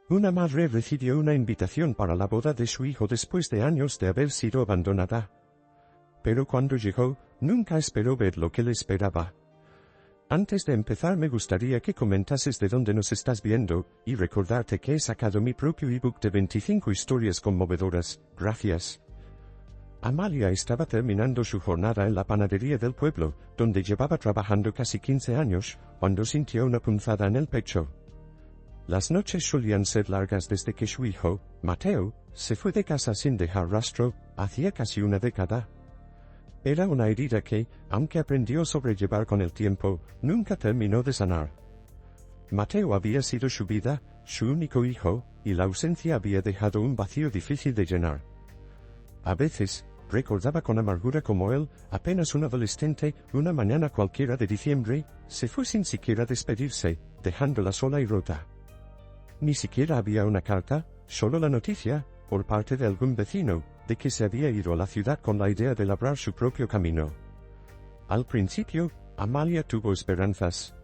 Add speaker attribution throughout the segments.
Speaker 1: Una madre recibió una invitación para la boda de su hijo después de años de haber sido abandonada. Pero cuando llegó, nunca esperó ver lo que le esperaba. Antes de empezar me gustaría que comentases de dónde nos estás viendo, y recordarte que he sacado mi propio ebook de 25 historias conmovedoras, gracias. Amalia estaba terminando su jornada en la panadería del pueblo, donde llevaba trabajando casi 15 años, cuando sintió una punzada en el pecho. Las noches solían ser largas desde que su hijo, Mateo, se fue de casa sin dejar rastro, hacía casi una década. Era una herida que, aunque aprendió a sobrellevar con el tiempo, nunca terminó de sanar. Mateo había sido su vida, su único hijo, y la ausencia había dejado un vacío difícil de llenar. A veces, recordaba con amargura como él, apenas un adolescente, una mañana cualquiera de diciembre, se fue sin siquiera despedirse, dejándola sola y rota. Ni siquiera había una carta, solo la noticia, por parte de algún vecino, de que se había ido a la ciudad con la idea de labrar su propio camino. Al principio, Amalia tuvo esperanzas.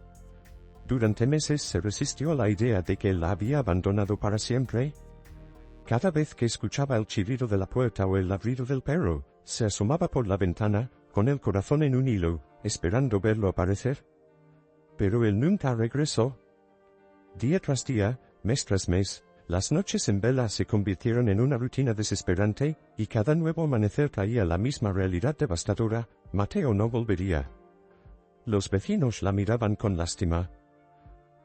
Speaker 1: Durante meses se resistió a la idea de que él la había abandonado para siempre. Cada vez que escuchaba el chirrido de la puerta o el ladrido del perro, se asomaba por la ventana, con el corazón en un hilo, esperando verlo aparecer. Pero él nunca regresó. Día tras día, mes tras mes, las noches en vela se convirtieron en una rutina desesperante, y cada nuevo amanecer traía la misma realidad devastadora: Mateo no volvería. Los vecinos la miraban con lástima.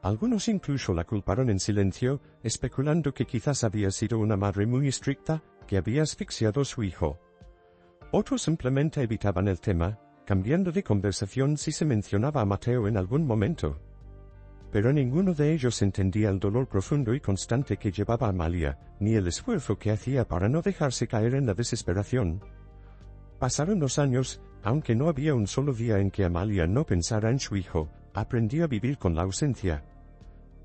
Speaker 1: Algunos incluso la culparon en silencio, especulando que quizás había sido una madre muy estricta, que había asfixiado a su hijo. Otros simplemente evitaban el tema, cambiando de conversación si se mencionaba a Mateo en algún momento. Pero ninguno de ellos entendía el dolor profundo y constante que llevaba Amalia, ni el esfuerzo que hacía para no dejarse caer en la desesperación. Pasaron los años, aunque no había un solo día en que Amalia no pensara en su hijo, aprendió a vivir con la ausencia.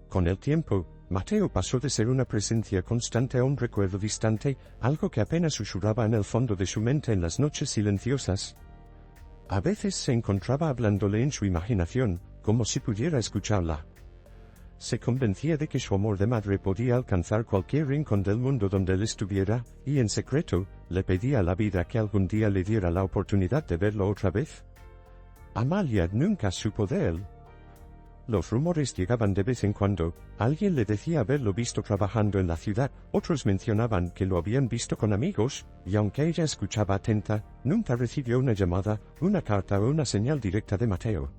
Speaker 1: Con el tiempo, Mateo pasó de ser una presencia constante a un recuerdo distante, algo que apenas susurraba en el fondo de su mente en las noches silenciosas. A veces se encontraba hablándole en su imaginación, como si pudiera escucharla. Se convencía de que su amor de madre podía alcanzar cualquier rincón del mundo donde él estuviera, y en secreto, le pedía a la vida que algún día le diera la oportunidad de verlo otra vez. Amalia nunca supo de él. Los rumores llegaban de vez en cuando, alguien le decía haberlo visto trabajando en la ciudad, otros mencionaban que lo habían visto con amigos, y aunque ella escuchaba atenta, nunca recibió una llamada, una carta o una señal directa de Mateo.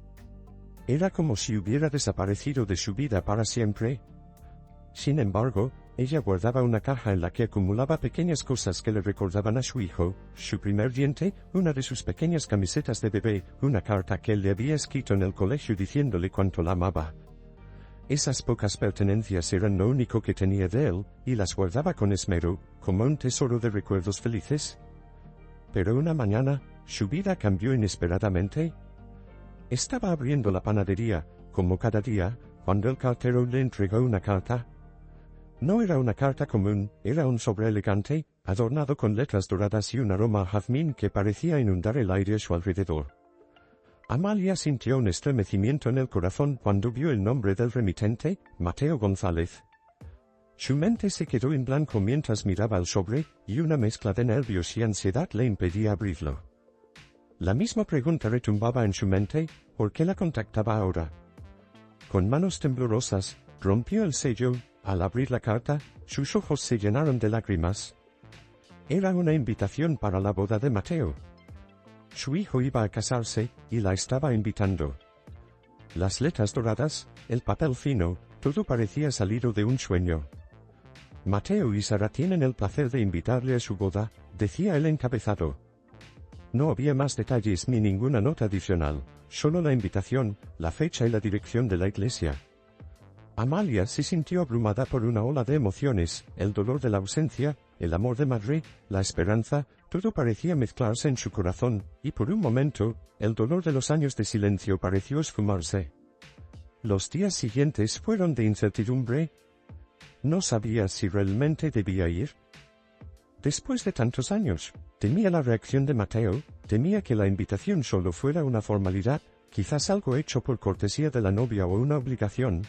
Speaker 1: Era como si hubiera desaparecido de su vida para siempre. Sin embargo, ella guardaba una caja en la que acumulaba pequeñas cosas que le recordaban a su hijo: su primer diente, una de sus pequeñas camisetas de bebé, una carta que él le había escrito en el colegio diciéndole cuánto la amaba. Esas pocas pertenencias eran lo único que tenía de él, y las guardaba con esmero, como un tesoro de recuerdos felices. Pero una mañana, su vida cambió inesperadamente. Estaba abriendo la panadería, como cada día, cuando el cartero le entregó una carta. No era una carta común, era un sobre elegante, adornado con letras doradas y un aroma a jazmín que parecía inundar el aire a su alrededor. Amalia sintió un estremecimiento en el corazón cuando vio el nombre del remitente, Mateo González. Su mente se quedó en blanco mientras miraba el sobre, y una mezcla de nervios y ansiedad le impedía abrirlo. La misma pregunta retumbaba en su mente: ¿por qué la contactaba ahora? Con manos temblorosas, rompió el sello. Al abrir la carta, sus ojos se llenaron de lágrimas. Era una invitación para la boda de Mateo. Su hijo iba a casarse, y la estaba invitando. Las letras doradas, el papel fino, todo parecía salido de un sueño. Mateo y Sara tienen el placer de invitarle a su boda, decía el encabezado. No había más detalles ni ninguna nota adicional, solo la invitación, la fecha y la dirección de la iglesia. Amalia se sintió abrumada por una ola de emociones: el dolor de la ausencia, el amor de madre, la esperanza, todo parecía mezclarse en su corazón, y por un momento, el dolor de los años de silencio pareció esfumarse. Los días siguientes fueron de incertidumbre. No sabía si realmente debía ir. Después de tantos años, temía la reacción de Mateo, temía que la invitación solo fuera una formalidad, quizás algo hecho por cortesía de la novia o una obligación.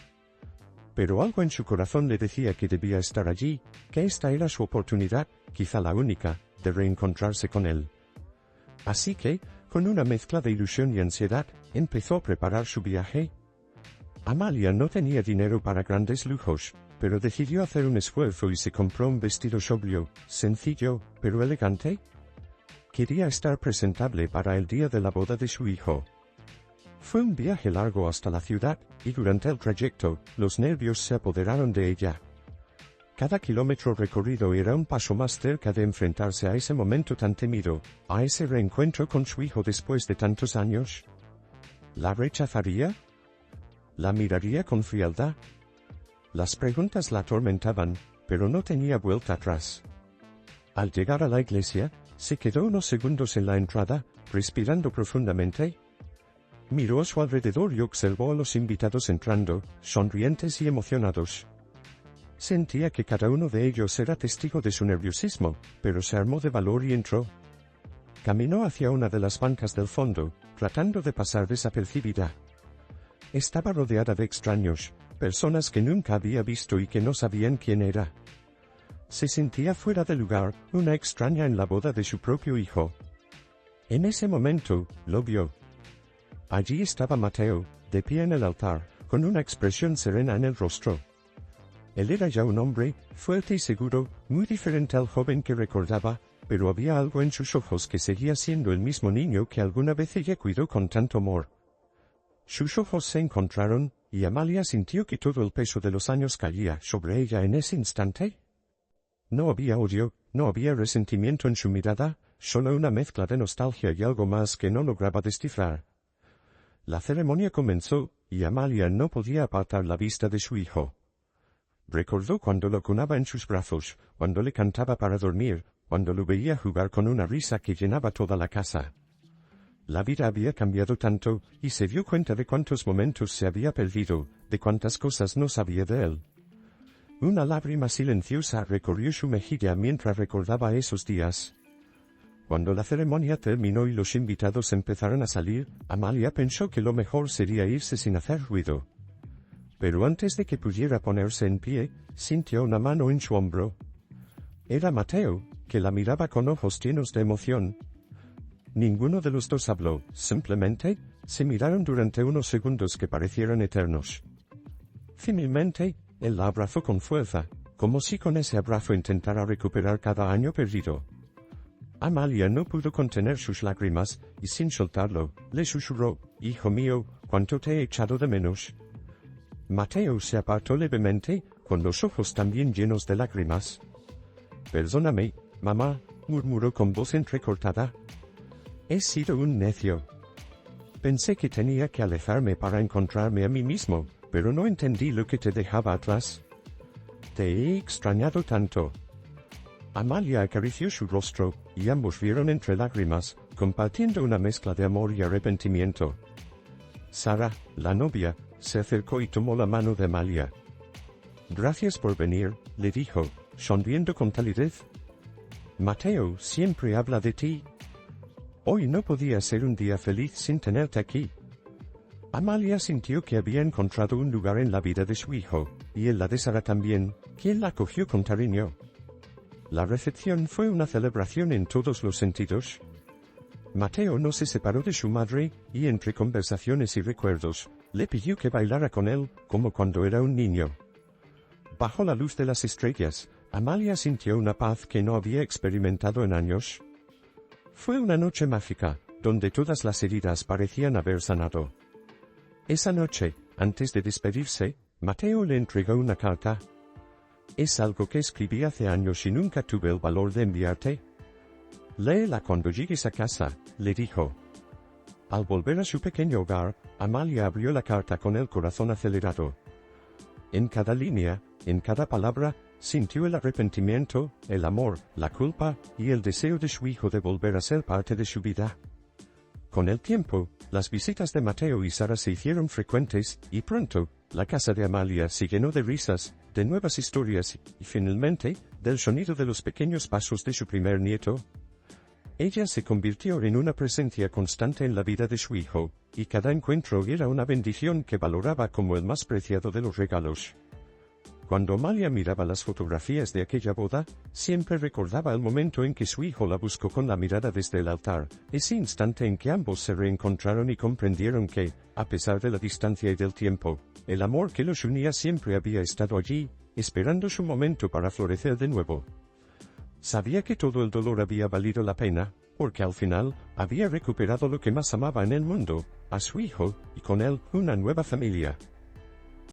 Speaker 1: Pero algo en su corazón le decía que debía estar allí, que esta era su oportunidad, quizá la única, de reencontrarse con él. Así que, con una mezcla de ilusión y ansiedad, empezó a preparar su viaje. Amalia no tenía dinero para grandes lujos, pero decidió hacer un esfuerzo y se compró un vestido sobrio, sencillo, pero elegante. Quería estar presentable para el día de la boda de su hijo. Fue un viaje largo hasta la ciudad, y durante el trayecto, los nervios se apoderaron de ella. Cada kilómetro recorrido era un paso más cerca de enfrentarse a ese momento tan temido, a ese reencuentro con su hijo después de tantos años. ¿La rechazaría? ¿La miraría con frialdad? Las preguntas la atormentaban, pero no tenía vuelta atrás. Al llegar a la iglesia, se quedó unos segundos en la entrada, respirando profundamente. Miró a su alrededor y observó a los invitados entrando, sonrientes y emocionados. Sentía que cada uno de ellos era testigo de su nerviosismo, pero se armó de valor y entró. Caminó hacia una de las bancas del fondo, tratando de pasar desapercibida. Estaba rodeada de extraños, personas que nunca había visto y que no sabían quién era. Se sentía fuera de lugar, una extraña en la boda de su propio hijo. En ese momento, lo vio. Allí estaba Mateo, de pie en el altar, con una expresión serena en el rostro. Él era ya un hombre, fuerte y seguro, muy diferente al joven que recordaba, pero había algo en sus ojos que seguía siendo el mismo niño que alguna vez ella cuidó con tanto amor. Sus ojos se encontraron, y Amalia sintió que todo el peso de los años caía sobre ella en ese instante. No había odio, no había resentimiento en su mirada, solo una mezcla de nostalgia y algo más que no lograba descifrar. La ceremonia comenzó, y Amalia no podía apartar la vista de su hijo. Recordó cuando lo cunaba en sus brazos, cuando le cantaba para dormir, cuando lo veía jugar con una risa que llenaba toda la casa. La vida había cambiado tanto, y se dio cuenta de cuántos momentos se había perdido, de cuántas cosas no sabía de él. Una lágrima silenciosa recorrió su mejilla mientras recordaba esos días. Cuando la ceremonia terminó y los invitados empezaron a salir, Amalia pensó que lo mejor sería irse sin hacer ruido. Pero antes de que pudiera ponerse en pie, sintió una mano en su hombro. Era Mateo, que la miraba con ojos llenos de emoción. Ninguno de los dos habló, simplemente, se miraron durante unos segundos que parecieron eternos. Finalmente, él la abrazó con fuerza, como si con ese abrazo intentara recuperar cada año perdido. Amalia no pudo contener sus lágrimas, y sin soltarlo, le susurró, «Hijo mío, cuánto te he echado de menos». Mateo se apartó levemente, con los ojos también llenos de lágrimas. «Perdóname, mamá», murmuró con voz entrecortada. «He sido un necio. Pensé que tenía que alejarme para encontrarme a mí mismo, pero no entendí lo que te dejaba atrás. Te he extrañado tanto». Amalia acarició su rostro, y ambos vieron entre lágrimas, compartiendo una mezcla de amor y arrepentimiento. Sara, la novia, se acercó y tomó la mano de Amalia. «Gracias por venir», le dijo, sonriendo con calidez. «Mateo siempre habla de ti. Hoy no podía ser un día feliz sin tenerte aquí». Amalia sintió que había encontrado un lugar en la vida de su hijo, y en la de Sara también, quien la acogió con cariño. La recepción fue una celebración en todos los sentidos. Mateo no se separó de su madre, y entre conversaciones y recuerdos, le pidió que bailara con él, como cuando era un niño. Bajo la luz de las estrellas, Amalia sintió una paz que no había experimentado en años. Fue una noche mágica, donde todas las heridas parecían haber sanado. Esa noche, antes de despedirse, Mateo le entregó una carta. «Es algo que escribí hace años y nunca tuve el valor de enviarte. Léela cuando llegues a casa», le dijo. Al volver a su pequeño hogar, Amalia abrió la carta con el corazón acelerado. En cada línea, en cada palabra, sintió el arrepentimiento, el amor, la culpa y el deseo de su hijo de volver a ser parte de su vida. Con el tiempo, las visitas de Mateo y Sara se hicieron frecuentes, y pronto, la casa de Amalia se llenó de risas, de nuevas historias y, finalmente, del sonido de los pequeños pasos de su primer nieto. Ella se convirtió en una presencia constante en la vida de su hijo, y cada encuentro era una bendición que valoraba como el más preciado de los regalos. Cuando Amalia miraba las fotografías de aquella boda, siempre recordaba el momento en que su hijo la buscó con la mirada desde el altar, ese instante en que ambos se reencontraron y comprendieron que, a pesar de la distancia y del tiempo, el amor que los unía siempre había estado allí, esperando su momento para florecer de nuevo. Sabía que todo el dolor había valido la pena, porque al final, había recuperado lo que más amaba en el mundo, a su hijo, y con él, una nueva familia.